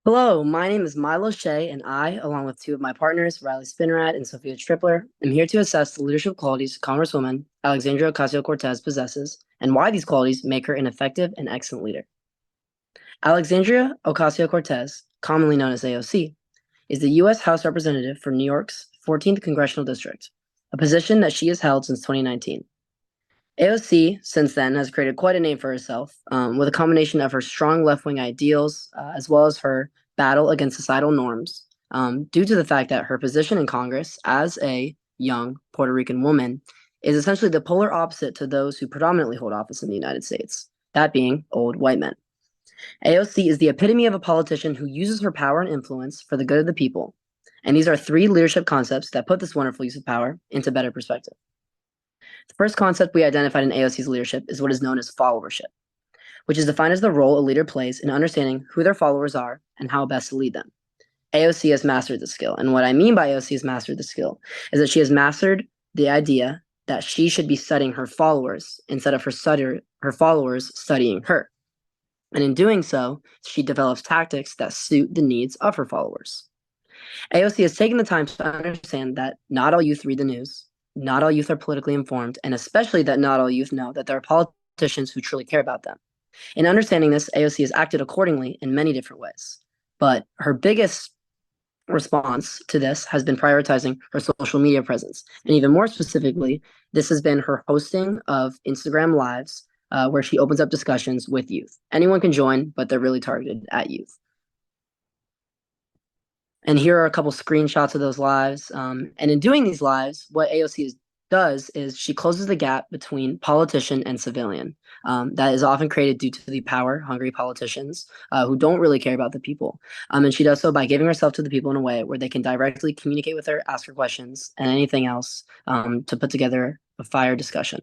Hello, my name is Milo Shea, and I, along with two of my partners, Riley Spinrad and Sophia Tripler, am here to assess the leadership qualities Congresswoman Alexandria Ocasio Cortez possesses and why these qualities make her an effective and excellent leader. Alexandria Ocasio Cortez, commonly known as AOC, is the U.S. House Representative for New York's 14th Congressional District, a position that she has held since 2019. AOC, since then, has created quite a name for herself with a combination of her strong left wing ideals as well as her battle against societal norms, due to the fact that her position in Congress as a young Puerto Rican woman is essentially the polar opposite to those who predominantly hold office in the United States, that being old white men. AOC is the epitome of a politician who uses her power and influence for the good of the people. And these are three leadership concepts that put this wonderful use of power into better perspective. The first concept we identified in AOC's leadership is what is known as followership, which is defined as the role a leader plays in understanding who their followers are and how best to lead them. AOC has mastered the skill. And what I mean by AOC has mastered the skill is that she has mastered the idea that she should be studying her followers instead of her followers studying her. And in doing so, she develops tactics that suit the needs of her followers. AOC has taken the time to understand that not all youth read the news, not all youth are politically informed, and especially that not all youth know that there are politicians who truly care about them. In understanding this, AOC has acted accordingly in many different ways. But her biggest response to this has been prioritizing her social media presence. And even more specifically, this has been her hosting of Instagram Lives, where she opens up discussions with youth. Anyone can join, but they're really targeted at youth. And here are a couple screenshots of those lives. And in doing these lives, what AOC does is she closes the gap between politician and civilian. That is often created due to the power-hungry politicians who don't really care about the people. And she does so by giving herself to the people in a way where they can directly communicate with her, ask her questions, and anything else to put together a fire discussion.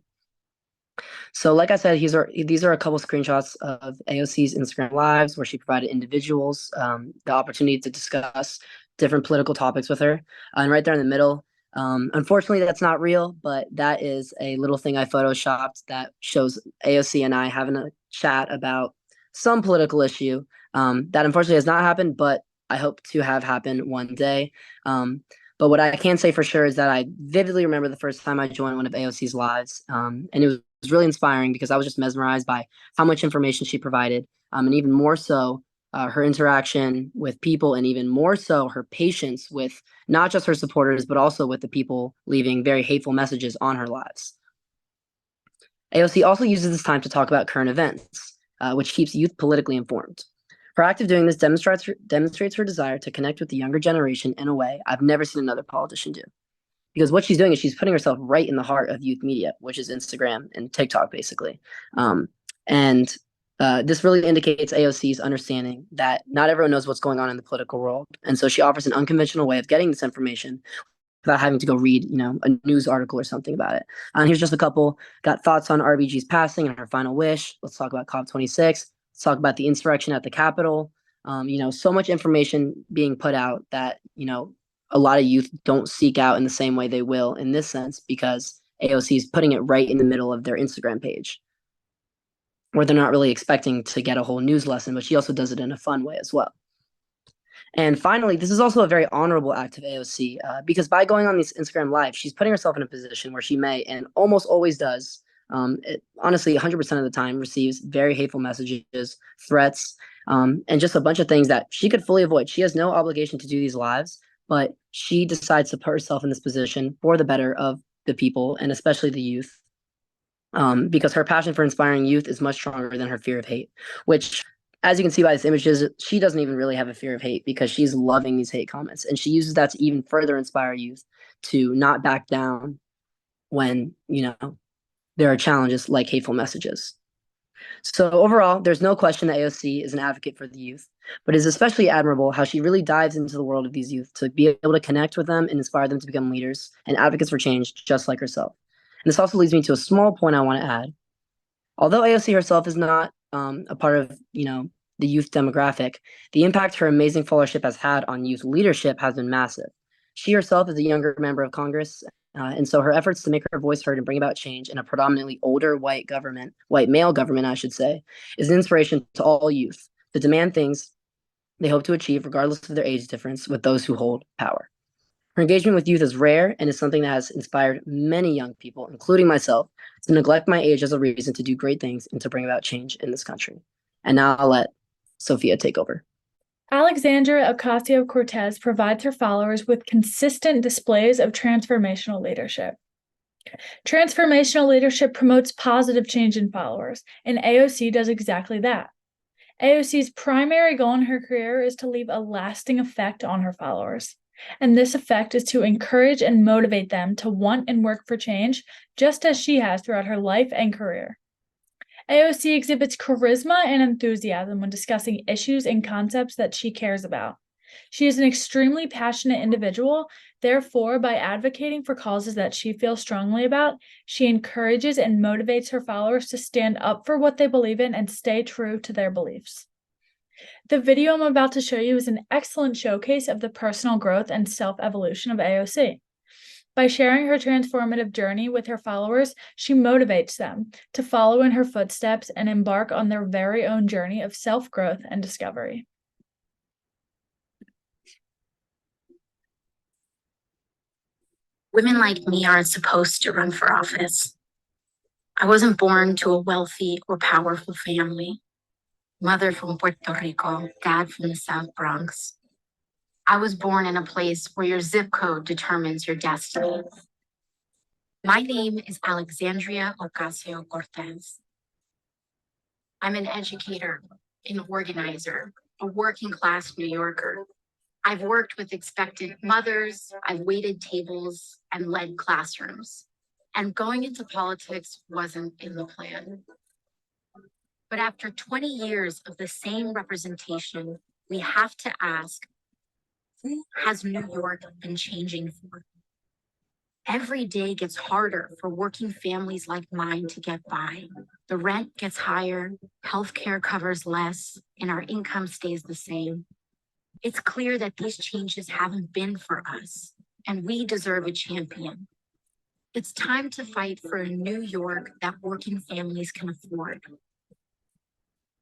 So, like I said, these are a couple screenshots of AOC's Instagram Lives where she provided individuals the opportunity to discuss different political topics with her. And right there in the middle, unfortunately, that's not real, but that is a little thing I photoshopped that shows AOC and I having a chat about some political issue that unfortunately has not happened, but I hope to have happen one day. But what I can say for sure is that I vividly remember the first time I joined one of AOC's lives, and it was really inspiring because I was just mesmerized by how much information she provided, and even more so her interaction with people, and even more so her patience with not just her supporters, but also with the people leaving very hateful messages on her lives. AOC also uses this time to talk about current events, which keeps youth politically informed. Her act of doing this demonstrates her desire to connect with the younger generation in a way I've never seen another politician do. Because what she's doing is she's putting herself right in the heart of youth media, which is Instagram and TikTok, basically. And this really indicates AOC's understanding that not everyone knows what's going on in the political world. And so she offers an unconventional way of getting this information without having to go read, a news article or something about it. And here's just a couple. Got thoughts on RBG's passing and her final wish. Let's talk about COP26. Let's talk about the insurrection at the Capitol. So much information being put out that, a lot of youth don't seek out in the same way they will in this sense because AOC is putting it right in the middle of their Instagram page where they're not really expecting to get a whole news lesson, but she also does it in a fun way as well. And finally, this is also a very honorable act of AOC because by going on these Instagram lives, she's putting herself in a position where she may and almost always does, honestly, 100% of the time receives very hateful messages, threats, and just a bunch of things that she could fully avoid. She has no obligation to do these lives, but she decides to put herself in this position for the better of the people and especially the youth. Because her passion for inspiring youth is much stronger than her fear of hate, which, as you can see by this images, she doesn't even really have a fear of hate because she's loving these hate comments. And she uses that to even further inspire youth to not back down when, there are challenges like hateful messages. So overall, there's no question that AOC is an advocate for the youth, but it is especially admirable how she really dives into the world of these youth to be able to connect with them and inspire them to become leaders and advocates for change just like herself. And this also leads me to a small point I want to add. Although AOC herself is not a part of, the youth demographic, the impact her amazing followership has had on youth leadership has been massive. She herself is a younger member of Congress, and so her efforts to make her voice heard and bring about change in a predominantly older white male government, I should say, is an inspiration to all youth to demand things they hope to achieve regardless of their age difference with those who hold power. Her engagement with youth is rare and is something that has inspired many young people, including myself, to neglect my age as a reason to do great things and to bring about change in this country. And now I'll let Sophia take over. Alexandria Ocasio Cortez provides her followers with consistent displays of transformational leadership. Transformational leadership promotes positive change in followers, and AOC does exactly that. AOC's primary goal in her career is to leave a lasting effect on her followers. And this effect is to encourage and motivate them to want and work for change, just as she has throughout her life and career. AOC exhibits charisma and enthusiasm when discussing issues and concepts that she cares about. She is an extremely passionate individual. Therefore, by advocating for causes that she feels strongly about, she encourages and motivates her followers to stand up for what they believe in and stay true to their beliefs. The video I'm about to show you is an excellent showcase of the personal growth and self-evolution of AOC. By sharing her transformative journey with her followers, she motivates them to follow in her footsteps and embark on their very own journey of self-growth and discovery. Women like me aren't supposed to run for office. I wasn't born to a wealthy or powerful family. Mother from Puerto Rico, dad from the South Bronx. I was born in a place where your zip code determines your destiny. My name is Alexandria Ocasio Cortez. I'm an educator, an organizer, a working class New Yorker. I've worked with expectant mothers, I've waited tables and led classrooms. And going into politics wasn't in the plan. But after 20 years of the same representation, we have to ask, who has New York been changing for? Every day gets harder for working families like mine to get by. The rent gets higher, healthcare covers less, and our income stays the same. It's clear that these changes haven't been for us, and we deserve a champion. It's time to fight for a New York that working families can afford.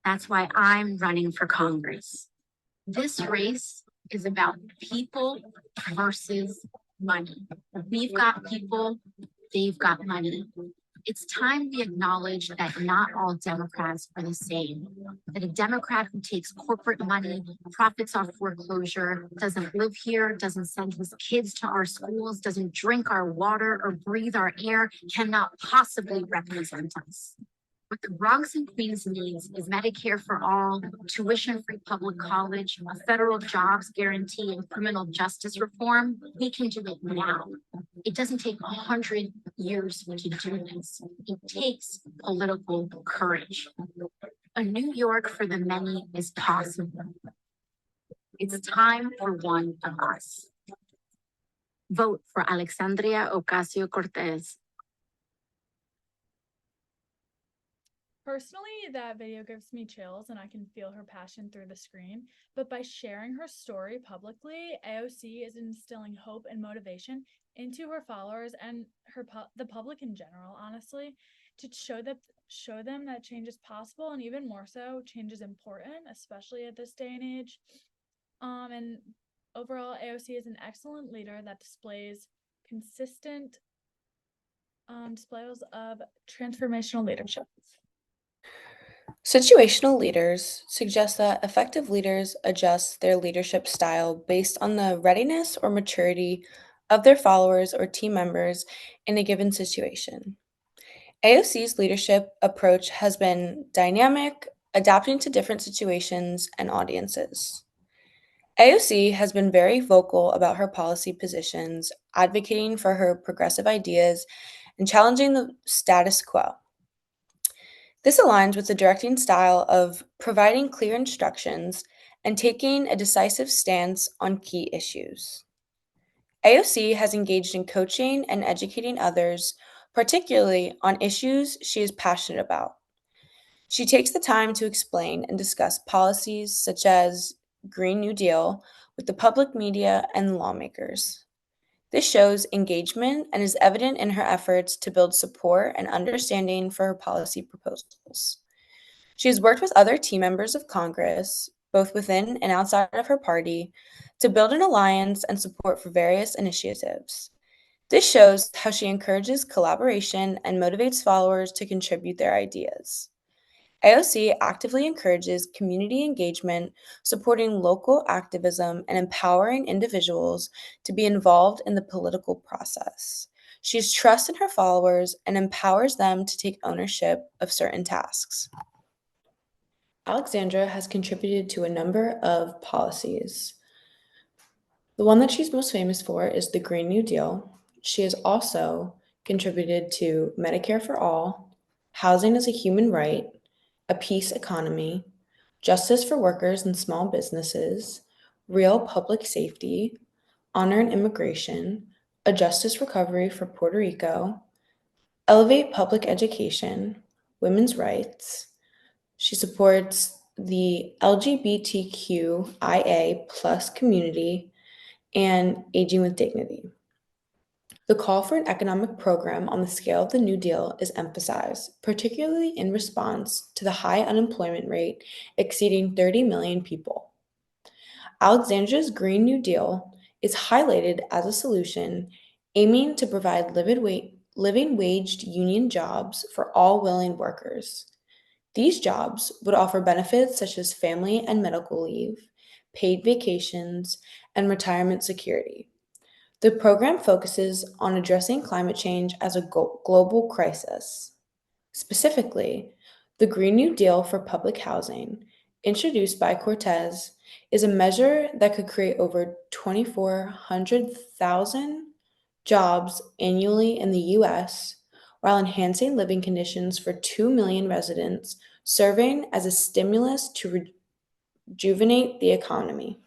That's why I'm running for Congress. This race is about people versus money. We've got people, they've got money. It's time we acknowledge that not all Democrats are the same. That a Democrat who takes corporate money, profits off foreclosure, doesn't live here, doesn't send his kids to our schools, doesn't drink our water or breathe our air, cannot possibly represent us. What the Bronx and Queens needs is Medicare for all, tuition-free public college, a federal jobs guarantee, and criminal justice reform. We can do it now. It doesn't take 100 years to do this. It takes political courage. A New York for the many is possible. It's time for one of us. Vote for Alexandria Ocasio Cortez. Personally, that video gives me chills and I can feel her passion through the screen. But by sharing her story publicly, AOC is instilling hope and motivation into her followers and the public in general, honestly, to show them that change is possible, and even more so, change is important, especially at this day and age. And overall, AOC is an excellent leader that displays consistent displays of transformational leadership. Situational leaders suggest that effective leaders adjust their leadership style based on the readiness or maturity of their followers or team members in a given situation. AOC's leadership approach has been dynamic, adapting to different situations and audiences. AOC has been very vocal about her policy positions, advocating for her progressive ideas and challenging the status quo. This aligns with the directing style of providing clear instructions and taking a decisive stance on key issues. AOC has engaged in coaching and educating others, particularly on issues she is passionate about. She takes the time to explain and discuss policies such as Green New Deal with the public media and lawmakers. This shows engagement and is evident in her efforts to build support and understanding for her policy proposals. She has worked with other team members of Congress, both within and outside of her party, to build an alliance and support for various initiatives. This shows how she encourages collaboration and motivates followers to contribute their ideas. AOC actively encourages community engagement, supporting local activism and empowering individuals to be involved in the political process. She trusts in her followers and empowers them to take ownership of certain tasks. Alexandra has contributed to a number of policies. The one that she's most famous for is the Green New Deal. She has also contributed to Medicare for All, housing as a human right, a peace economy, justice for workers and small businesses, real public safety, honor and immigration, a justice recovery for Puerto Rico, elevate public education, women's rights. She supports the LGBTQIA plus community and aging with dignity. The call for an economic program on the scale of the New Deal is emphasized, particularly in response to the high unemployment rate exceeding 30 million people. Alexandria's Green New Deal is highlighted as a solution aiming to provide living waged union jobs for all willing workers. These jobs would offer benefits such as family and medical leave, paid vacations, and retirement security. The program focuses on addressing climate change as a global crisis. Specifically, the Green New Deal for public housing, introduced by Cortez, is a measure that could create over 2,400,000 jobs annually in the U.S., while enhancing living conditions for 2 million residents, serving as a stimulus to rejuvenate the economy.